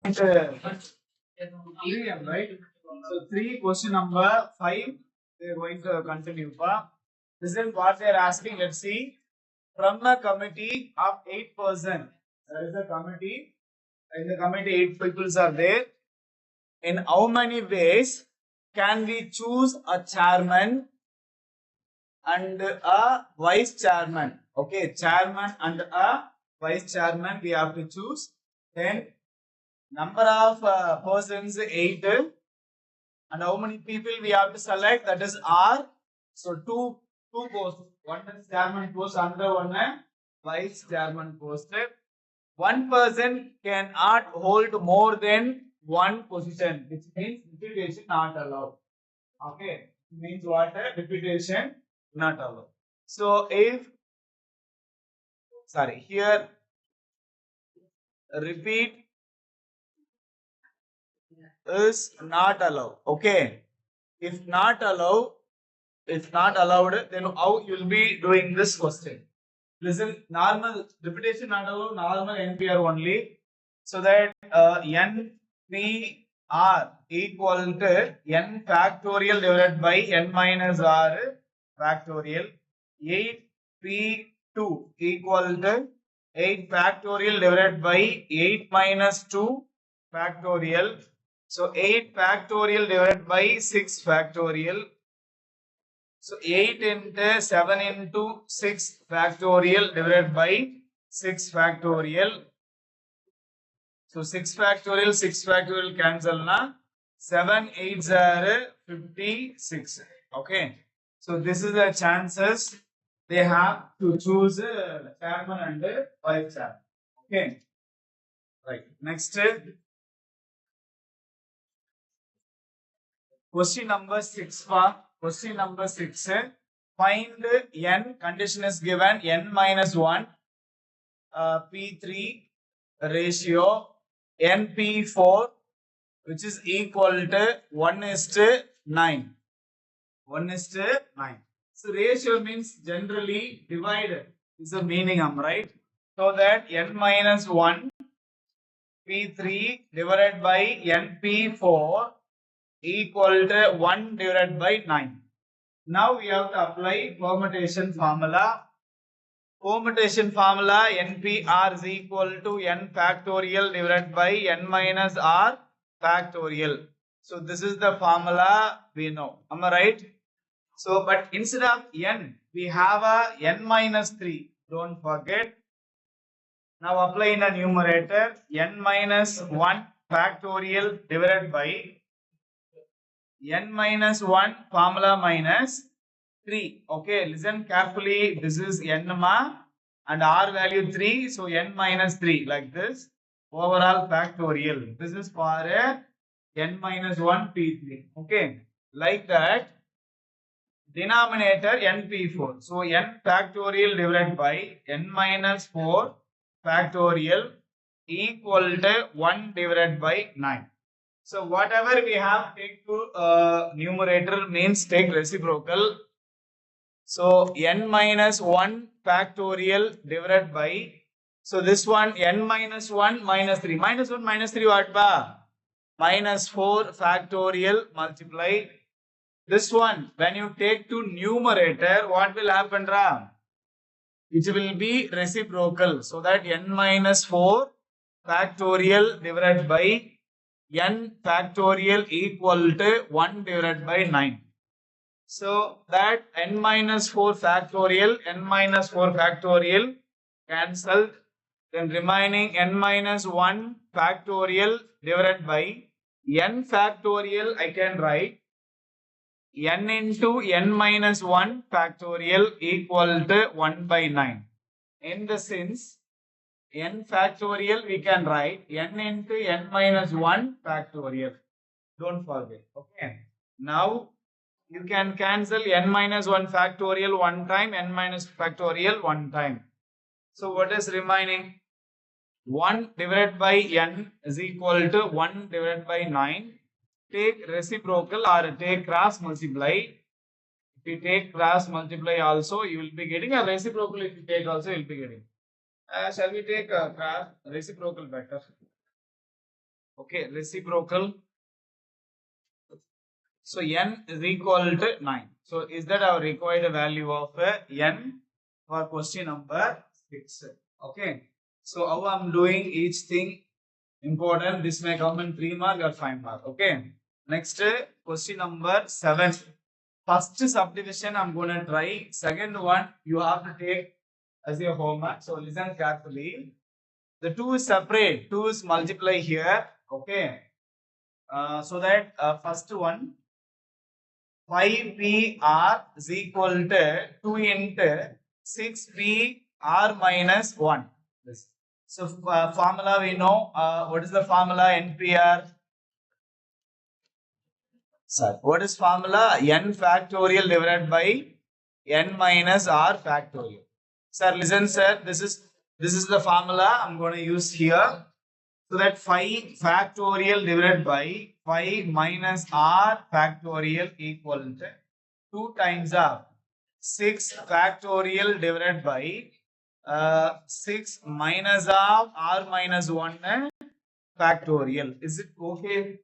3M, right? So 3 question number 5 they are going to continue. This is what they are asking. Let's see. From a committee of 8%, there is a committee. In the committee, 8 people are there. In how many ways can we choose a chairman and a vice chairman? Okay, chairman and a vice chairman we have to choose. Then number of persons 8, and how many people we have to select, that is R. So two posts, one is chairman post, another one vice chairman post. One person cannot hold more than one position, which means reputation not allowed. Okay, it means what? Reputation not allowed. So if here repeat is not allowed. Okay, if not allowed, then how you will be doing this question? Listen, normal repetition not allowed, normal NPR only. So that NPR equal to n factorial divided by n minus r factorial. 8p2 equal to 8 factorial divided by 8 minus 2 factorial. So 8 factorial divided by 6 factorial. So 8 into 7 into 6 factorial divided by 6 factorial. So 6 factorial cancel na. 7 8s are 56. Okay. So this is the chances they have to choose chairman and vice chairman. Okay. Right. Next. Question number 6. Question number 6. Find n. Condition is given n minus 1 P3 ratio NP4, which is equal to 1:9. 1:9. So ratio means generally divided is the meaning, right? So that n minus 1 P3 divided by NP4 equal to 1 divided by 9. Now we have to apply permutation formula. Permutation formula NPR is equal to n factorial divided by n minus r factorial. So this is the formula we know. Am I right? So but instead of n, we have a n minus 3. Don't forget. Now apply in a numerator n minus 1 factorial divided by n minus 1 formula minus 3. Okay, listen carefully. This is n and r value 3. So n minus 3 like this. Overall factorial. This is for n minus 1 p3. Okay, like that. Denominator np4. So n factorial divided by n minus 4 factorial equal to 1 divided by 9. So whatever we have, take to numerator means take reciprocal. So n minus 1 factorial divided by, so this one n minus 1 minus 3. Minus 1 minus 3 what ba? Minus 4 factorial multiply. This one when you take to numerator, what will happen ra? It will be reciprocal. So that n minus 4 factorial divided by n factorial equal to 1 divided by 9. So that n minus 4 factorial cancelled. Then remaining n minus 1 factorial divided by n factorial, I can write n into n minus 1 factorial equal to 1 by 9. In the sense, n factorial we can write n into n minus 1 factorial. Don't forget. Okay. Now you can cancel n minus 1 factorial one time, n minus factorial one time. So what is remaining? 1 divided by n is equal to 1 divided by 9. Take reciprocal or take cross multiply. If you take cross multiply also, you will be getting a reciprocal. If you take also, you will be getting. Shall we take a cross reciprocal better? Okay, reciprocal. So n is equal to 9. So is that our required value of n for question number 6? Okay. So how I'm doing each thing important. This may come in 3 mark or 5 mark. Okay. Next question number 7. First subdivision I'm going to try. Second one you have to take as your homework. So listen carefully. The 2 is separate. 2 is multiply here. Okay. So that first one 5PR is equal to 2 into 6PR minus 1. This. So formula we know. What is the formula NPR? Sorry. What is formula? N factorial divided by N minus R factorial. Sir, listen, sir. This is the formula I'm going to use here. So that 5 factorial divided by 5 minus R factorial equal to 2 times of 6 factorial divided by 6 minus of R minus 1 factorial. Is it okay?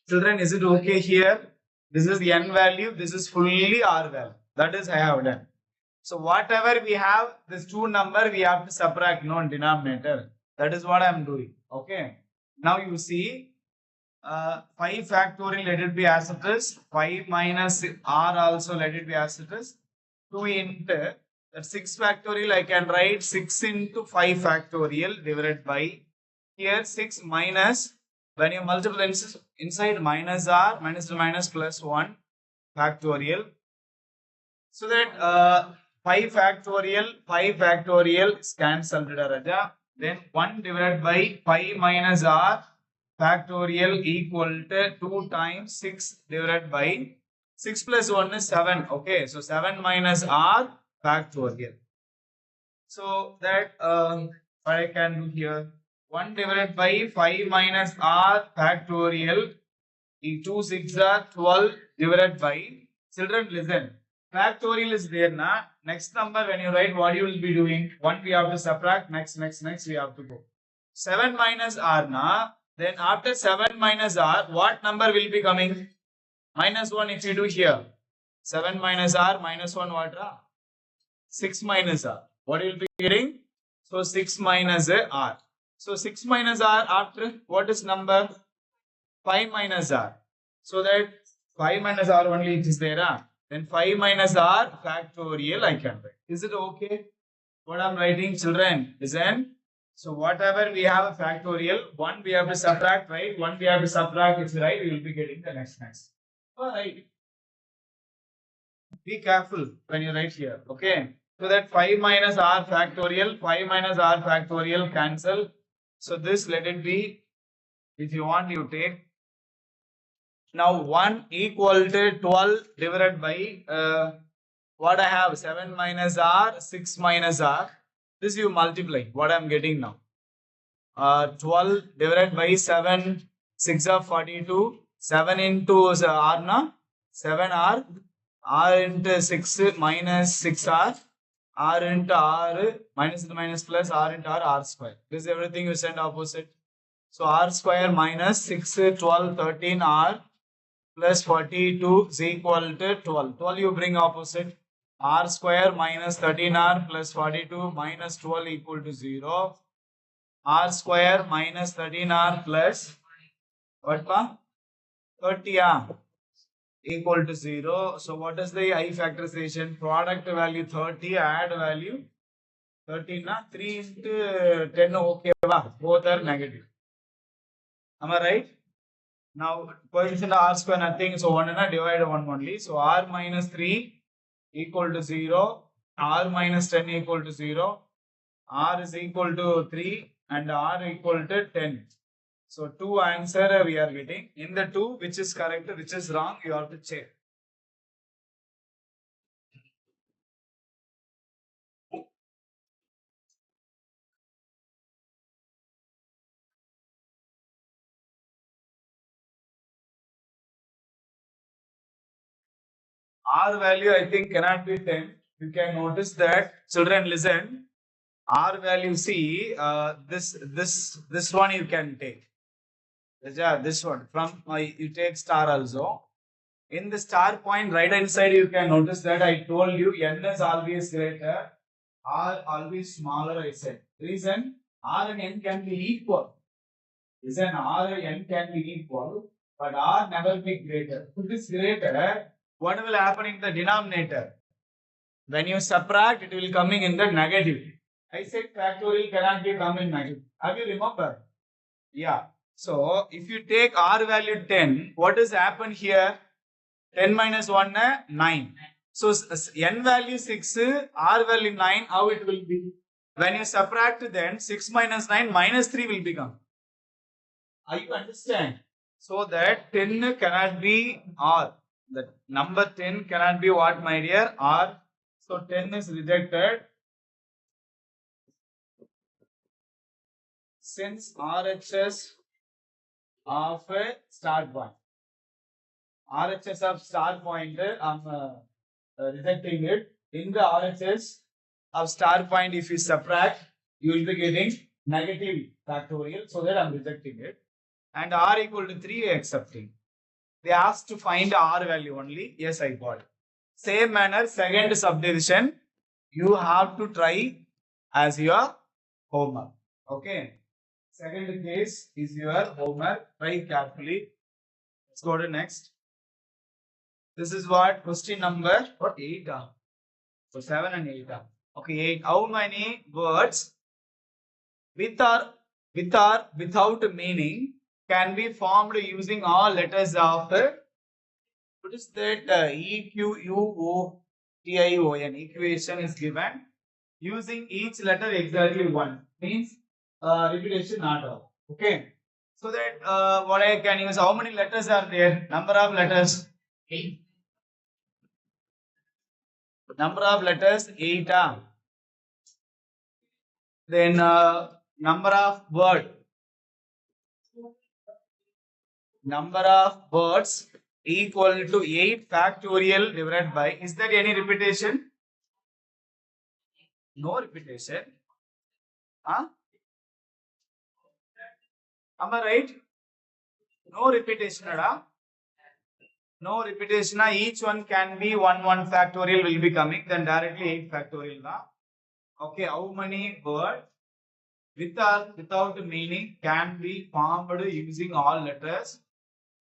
Children, is it okay here? This is n value, this is fully R value. That is I have done. So whatever we have, this 2 number we have to subtract non denominator. That is what I am doing. Okay. Now you see 5 factorial, let it be as it is. 5 minus R also let it be as it is. 2 into that 6 factorial, I can write 6 into 5 factorial divided by here 6 minus, when you multiply inside minus R, minus to minus plus 1 factorial. So that 5 factorial is cancelled, Raja. Then 1 divided by 5 minus R factorial equal to 2 times 6 divided by 6 plus 1 is 7. Okay, so 7 minus R factorial. So that what I can do here, 1 divided by 5 minus R factorial, 2 6 are 12 divided by, children listen, factorial is there na. Next number when you write, what you will be doing? 1 we have to subtract, next we have to go. 7 minus R na, then after 7 minus R, what number will be coming? Minus 1 if you do here. 7 minus R minus 1 what? 6 minus R. What you will be getting? So 6 minus R. So 6 minus R after what is number? 5 minus R. So that 5 minus R only it is there. Then 5 minus R factorial I can write. Is it okay? What I'm writing, children? Listen. So whatever we have a factorial, 1 we have to subtract, right? 1 we have to subtract, if right, we will be getting the next. Alright. Be careful when you write here. Okay. So that 5 minus R factorial, 5 minus R factorial cancel. So this let it be. If you want, you take. Now 1 equal to 12 divided by what I have, 7 minus R, 6 minus R. This you multiply. What I am getting now. 12 divided by 7, 6 of 42. 7 into R na, 7 R. R into 6 minus 6 R. R into R minus into minus plus R into R square. This is everything you send opposite. So R square minus 6, 12, 13 R plus 42 is equal to 12. 12 you bring opposite. R square minus 13R plus 42 minus 12 equal to 0. R square minus 13R plus what pa? 30R equal to 0. So what is the I factorization? Product value 30, add value 13 na? 3 into 10 okay ba? Both are negative. Am I right? Now coefficient R square nothing, so 1 and divide 1 only. So R minus 3 equal to 0, R minus 10 equal to 0, R is equal to 3 and R equal to 10. So 2 answer we are getting. In the 2, which is correct, which is wrong, you have to check. R value I think cannot be 10. You can notice that, children listen, R value see this one you can take. Yeah, this one from you take star also. In the star point right hand side, you can notice that I told you n is always greater, r always smaller. I said reason r and n can be equal. Reason r and n can be equal, but r never be greater. If it is greater, what will happen in the denominator? When you subtract, it will coming in the negative. I said factorial cannot be come in negative. Have you remember? Yeah. So if you take r value 10, what has happened here? 10 minus 1, 9. So n value 6, r value 9, how it will be? When you subtract, then 6 minus 9 minus 3 will become. Are you understand? So that 10 cannot be r. The number 10 cannot be what, my dear? R. So 10 is rejected. Since RHS of a start point. RHS of star point, I'm rejecting it. In the RHS of star point, if you subtract, you will be getting negative factorial. So that I'm rejecting it. And R equal to 3, accepting. They asked to find R value only. Yes, I got it. Same manner, second subdivision, you have to try as your homework. Okay. Second case is your homework. Try carefully. Let's go to next. This is what question number what 8 so 7 and 8 okay 8. How many words with or without meaning can be formed using all letters of what is that E Q U O T I O N equation is given using each letter exactly one means repetition not all. Okay, so that what I can use, how many letters are there? Number of letters 8. Number of letters 8. Then number of word. Number of words equal to 8 factorial divided by. Is there any repetition? No repetition. Huh? Am I right? No repetition. No repetition. Each one can be 1 factorial will be coming. Then directly 8 factorial. Okay. How many words with or without meaning can be formed using all letters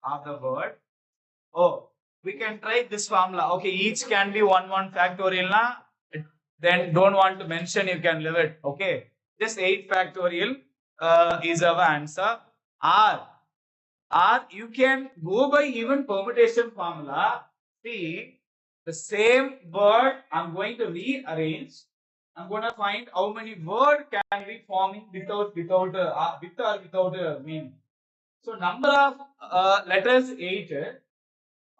of the word? Oh, we can try this formula. Okay, each can be 1 factorial. Then don't want to mention, you can leave it. Okay, just 8 factorial is our answer. Or you can go by even permutation formula. See, the same word I'm going to rearrange. I'm going to find how many word can be forming with or without meaning. So number of letters 8.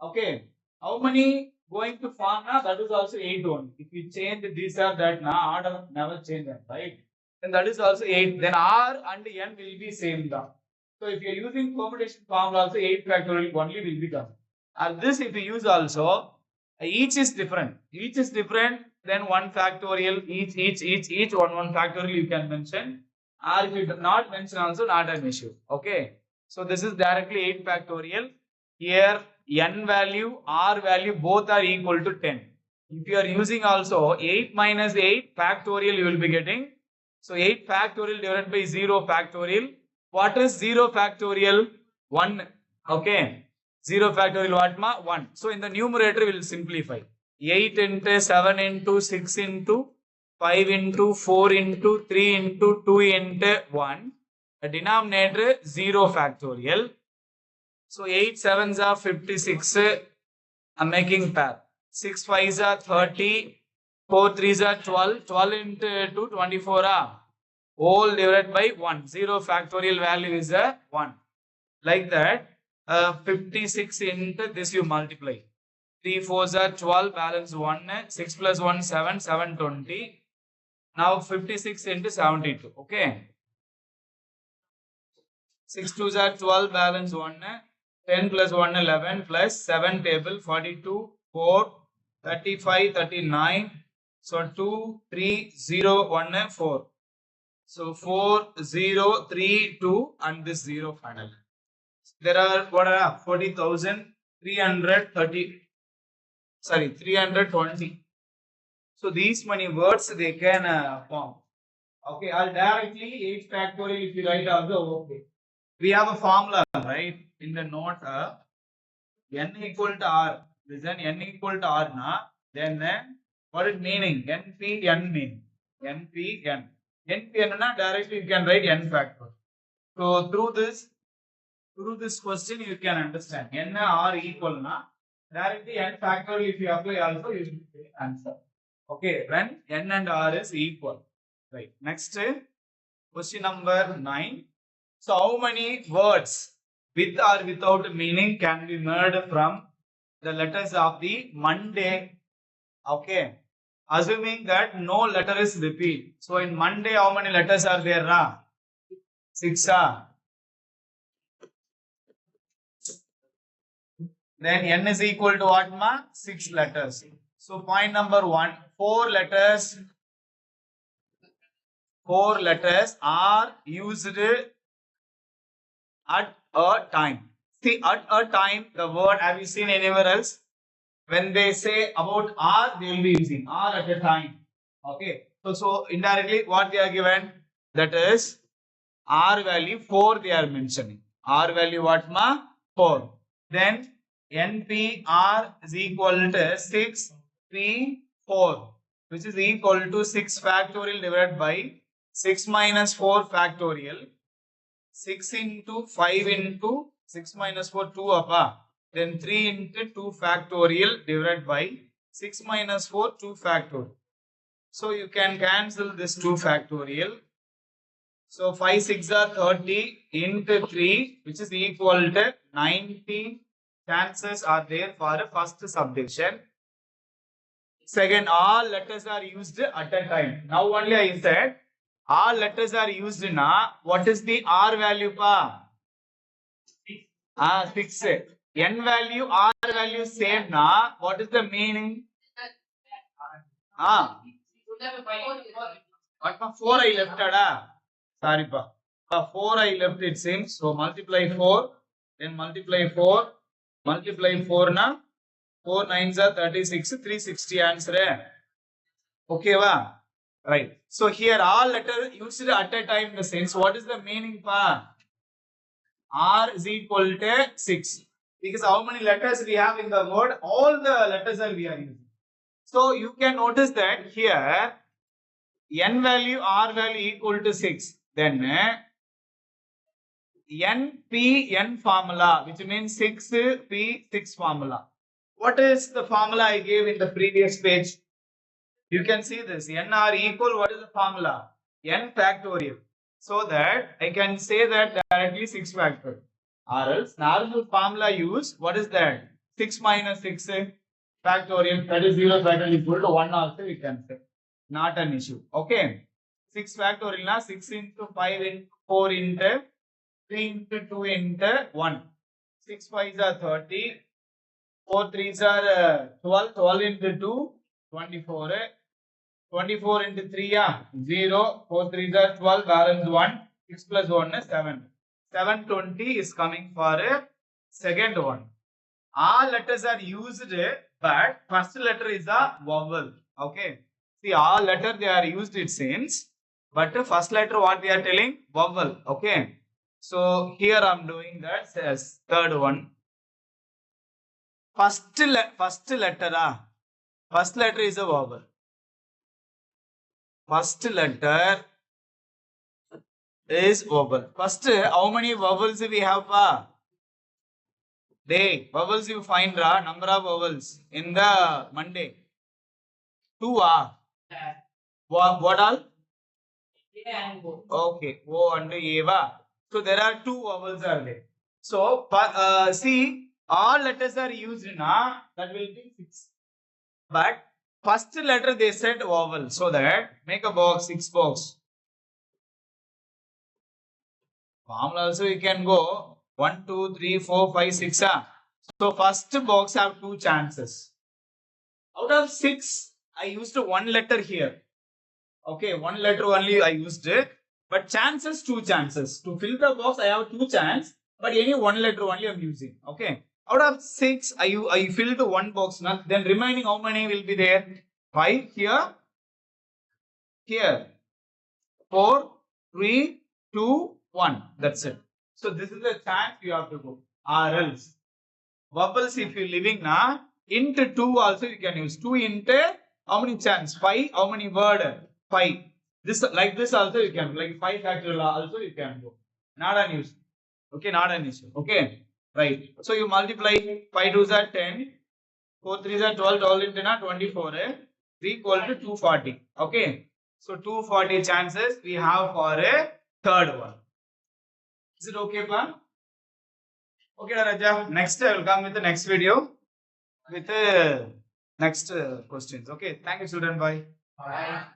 Okay. How many going to form now? That is also 8 only. If you change this or that now, order never change them, right? Then that is also 8. Then R and N will be same now. So if you are using permutation formula also 8 factorial only will become. And this if you use also, each is different. Each is different. Then 1 factorial, each 1 factorial you can mention. Or if you do not mention also not an issue. Okay. So this is directly 8 factorial. Here n value, r value both are equal to 10. If you are using also 8 minus 8 factorial you will be getting. So 8 factorial divided by 0 factorial. What is 0 factorial? 1. Okay. 0 factorial what ma? 1. So in the numerator we will simplify. 8 into 7 into 6 into 5 into 4 into 3 into 2 into 1. The denominator 0 factorial. So 8 sevens are 56. I'm making pair. 6 fives are 30. 4 threes are 12. 12 into 2, 24 are whole divided by 1. 0 factorial value is a 1. Like that, 56 into this you multiply. 3 fours are 12, balance 1. 6 plus 1, 7, 720. Now 56 into 72. Okay. 6 twos are 12, balance 1. 10 plus 1, 11 plus 7 table 42, 4, 35, 39. So 2, 3, 0, 1, 4. So 4, 0, 3, 2 and this 0 final. there are what are 40,330, sorry, 320. So these many words they can form. Okay, I'll directly 8 factorial if you write also okay. We have a formula, right? In the note, n equal to r. Listen, n equal to r na. Then what is meaning? Np n mean. Np n. Np n na directly you can write n factor. So through this question you can understand n r equal na directly n factorial if you apply also you will get answer. Okay, when n and r is equal. Right. Next question number 9. So how many words with or without meaning can be made from the letters of the Monday? Okay. Assuming that no letter is repeat. So in Monday how many letters are there? 6. Then n is equal to what ma? 6 letters. So point number 1, 4 letters are used at a time. See, at a time, the word, have you seen anywhere else? When they say about R, they will be using R at a time. Okay. So indirectly, what they are given? That is R value 4 they are mentioning. R value what ma? 4. Then NPR is equal to 6 P 4, which is equal to 6 factorial divided by 6 minus 4 factorial. 6 into 5 into 6 minus 4, 2 apa. Then 3 into 2 factorial divided by 6 minus 4, 2 factorial. So you can cancel this 2 factorial. So 5 6 are 30 into 3, which is equal to 90 chances are there for a first subdivision. Second, all letters are used at a time. Now only I said all letters are used na. What is the R value pa? 6. N value, R value same na. What is the meaning? What pa? 4 I left sorry pa. 4 I left it seems. So multiply 4. Then multiply 4. Multiply 4 na. 4 9s are 36. 360 answer. Okay va? Right. So here all letters used at a time in the sense. What is the meaning pa? R is equal to 6. Because how many letters we have in the word? All the letters are we are using. So you can notice that here n value, R value equal to 6. Then NPN formula, which means 6P6 formula. What is the formula I gave in the previous page? You can see this. NR equal, what is the formula? N factorial. So that I can say that directly 6 factorial. Or else normal formula use, what is that? 6 minus 6 factorial, that is 0 factorial equal to 1 also we can say. Not an issue. Okay. 6 factorial na 6 into 5 into 4 into 3 into 2 into 1. 6 5s are 30. 4 3s are 12. 12 into 2, 24. 24 into 3, 0. 4 3s are 12. Balance 1. 6 plus 1 is 7. 720 is coming for a second one. All letters are used, but first letter is a vowel. Okay. See, all letter they are used it seems, but first letter what we are telling? Vowel. Okay. So here I am doing that as third one. First letter. First letter is a vowel. First letter is vowel. First, how many vowels we have? Vowels you find number of vowels in the Monday. 2 What all? Okay, O and Eva. So there are 2 vowels are there. So see, all letters are used na, that will be 6. But first letter they said vowel. So that make a box, 6 box. Formula also you can go 1, 2, 3, 4, 5, 6. So first box have 2 chances. Out of 6, I used 1 letter here. Okay, 1 letter only I used it. But chances, 2 chances. To fill the box, I have 2 chances. but any one letter only I'm using. Okay. Out of 6, I filled one box now. Then remaining how many will be there? 5 here, here. 4, 3, 2, 1. That's it. So this is the chance you have to go. Or else. Vowels if you're living na, into 2 also you can use. 2 into how many chance? 5. How many word? 5. This like this also you can. Like 5 factorial also you can go. Not an issue. Okay, not an issue. Okay. Right. So you multiply 5 2s are 10. 4 3s are 12. 12 into 24. 3 equal to 240. Okay. So 240 chances we have for a third one. Is it okay, plan? Okay, Raja. Next I will come with the next video with next questions. Okay. Thank you, student. Bye. Bye.